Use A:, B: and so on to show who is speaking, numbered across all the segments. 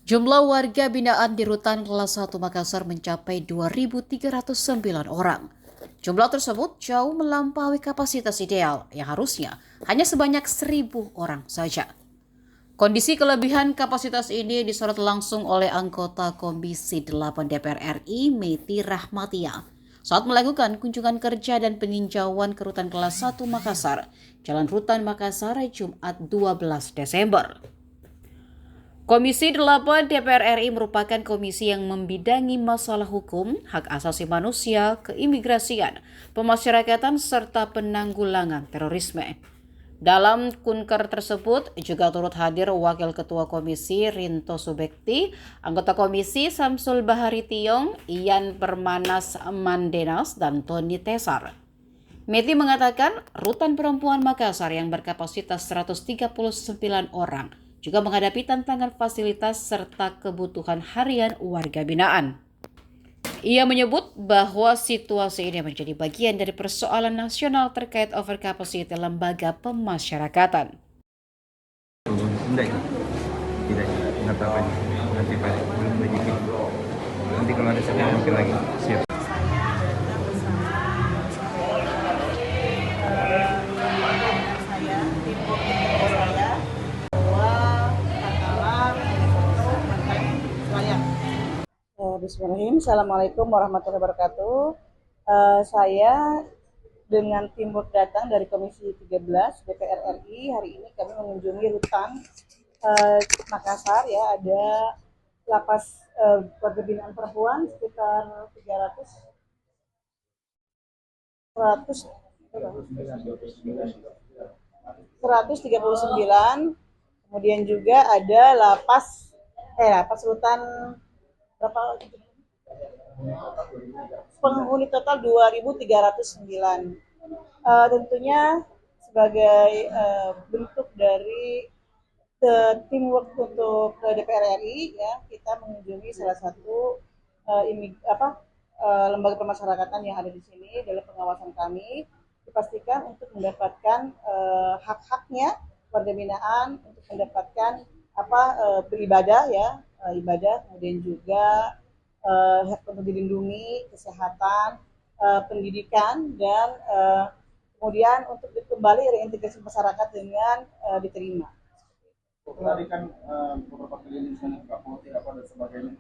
A: Jumlah warga binaan di Rutan Kelas 1 Makassar mencapai 2.309 orang. Jumlah tersebut jauh melampaui kapasitas ideal yang harusnya hanya sebanyak 1.000 orang saja. Kondisi kelebihan kapasitas ini disorot langsung oleh anggota Komisi 8 DPR RI Meti Rahmatia saat melakukan kunjungan kerja dan peninjauan ke Rutan Kelas 1 Makassar, Jalan Rutan Makassar, Jumat 12 Desember. Komisi 8 DPR RI merupakan komisi yang membidangi masalah hukum, hak asasi manusia, keimigrasian, pemasyarakatan, serta penanggulangan terorisme. Dalam kunker tersebut juga turut hadir Wakil Ketua Komisi Rinto Subekti, anggota Komisi Samsul Bahari Tiong, Ian Permanas Mandenas, dan Tony Tesar. Meti mengatakan Rutan Perempuan Makassar yang berkapasitas 139 orang juga menghadapi tantangan fasilitas serta kebutuhan harian warga binaan. Ia menyebut bahwa situasi ini menjadi bagian dari persoalan nasional terkait overcapacity lembaga pemasyarakatan.
B: Tidak mengatakan nanti belum rezeki. Nanti kalau ada saya mungkin lagi siap.
C: Bismillahirrahmanirrahim. Assalamualaikum warahmatullahi wabarakatuh. Saya dengan tim work datang dari Komisi 13 DPR RI. Hari ini kami mengunjungi Rutan Makassar, ya, ada lapas warga binaan perempuan sekitar 139. Kemudian juga ada lapas rutan berapa penghuni total 2.309. Tentunya sebagai bentuk dari teamwork untuk DPR RI, ya, kita mengunjungi salah satu lembaga pemasyarakatan yang ada di sini dalam pengawasan kami, dipastikan untuk mendapatkan hak-haknya warga binaan untuk mendapatkan beribadah, ya, ibadah, kemudian juga hak untuk dilindungi, kesehatan, pendidikan, dan kemudian untuk kembali reintegrasi masyarakat dengan diterima.
D: Tadi kan beberapa kali ini misalnya Kapolri dan sebagainya,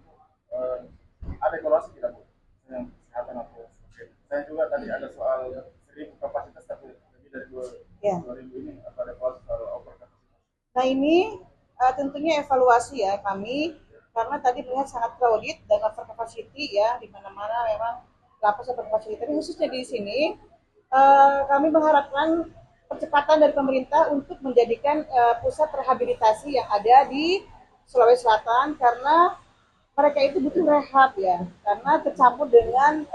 D: ada evaluasi tidak, Bu? Yang kesehatan atau sebagainya. Saya juga tadi ada soal 1.000 kapasitas tapi lebih dari 2.000 ini, apa ada evaluasi soal overkapasitas?
C: Nah, ini tentunya evaluasi, ya, kami, karena tadi melihat sangat crowded dan over capacity, ya, di mana-mana memang lapas over capacity. Tapi khususnya di sini kami mengharapkan percepatan dari pemerintah untuk menjadikan pusat rehabilitasi yang ada di Sulawesi Selatan, karena mereka itu butuh rehab, ya, karena tercampur dengan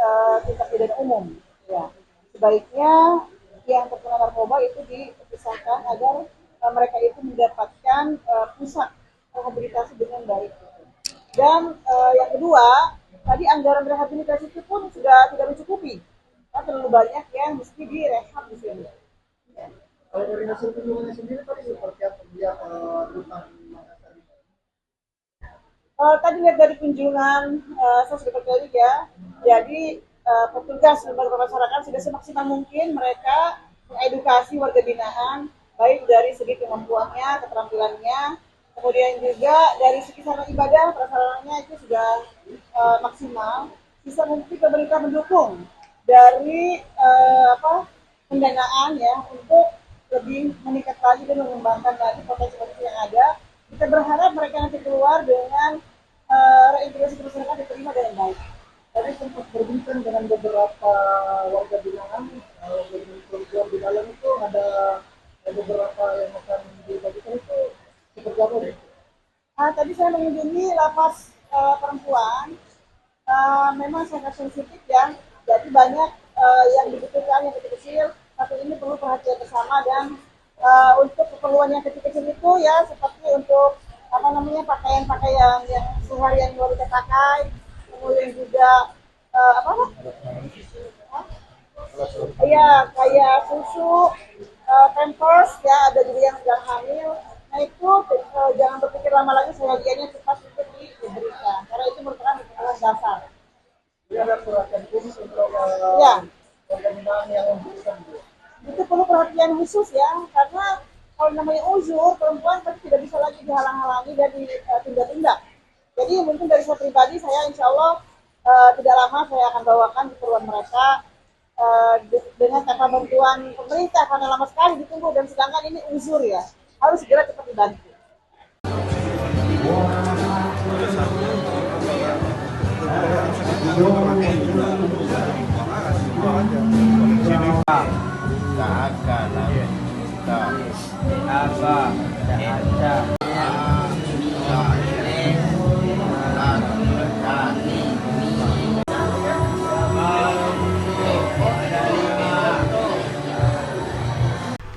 C: tindak pidana umum, ya. Sebaiknya yang terkena narkoba itu dipisahkan agar mereka itu mendapatkan pusat rehabilitasi dengan baik. Dan yang kedua, tadi anggaran rehabilitasi itu pun sudah tidak mencukupi, karena terlalu banyak yang mesti direhab di sini.
D: Ya. Kalau dari hasil kunjungannya sendiri tadi seperti apa dia Rutan Makassar?
C: Tadi lihat dari kunjungan saya sudah berkali, ya, jadi petugas lembaga pemasyarakatan sudah semaksimal mungkin mereka mengedukasi warga binaan, baik dari segi kemampuannya, keterampilannya, kemudian juga dari segi sarana ibadah, prasarananya itu sudah maksimal. Bisa mungkin pemerintah mendukung dari pendanaan, ya, untuk lebih meningkat lagi dan mengembangkan lagi potensi yang ada. Kita berharap mereka nanti keluar dengan reintegrasi masyarakat diterima dengan baik.
D: Tadi sempat berbincang dengan beberapa warga binaan, perempuan di dalam itu ada beberapa yang akan dibagikan itu seperti apa?
C: Tadi saya mengunjungi lapas perempuan, memang sangat sensitif, ya, jadi banyak yang dibutuhkan yang kecil-kecil, tapi ini perlu perhatian bersama. Dan untuk keperluan yang kecil-kecil itu, ya, seperti untuk pakaian-pakaian yang seharian baru kita pakai, kemudian juga kayak susu, pampers, ya, ada juga yang sedang hamil. Nah, itu jangan berpikir lama lagi, sebagiannya cepat untuk itu merupakan kebutuhan dasar.
D: Jadi ada perhatian khusus untuk
C: Ya,
D: pembinaan yang memberikan itu.
C: itu perlu perhatian khusus ya, karena kalau namanya uzur, perempuan pasti tidak bisa lagi dihalang-halangi dan ditunda-tunda. Jadi mungkin dari saya pribadi, saya insya Allah tidak lama saya akan bawakan keperluan mereka dengan tanpa bantuan pemerintah, karena lama sekali ditunggu, dan sedangkan ini uzur ya, harus segera cepat dibantu.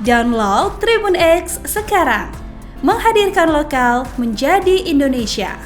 E: Download Tribun X sekarang, menghadirkan lokal menjadi Indonesia.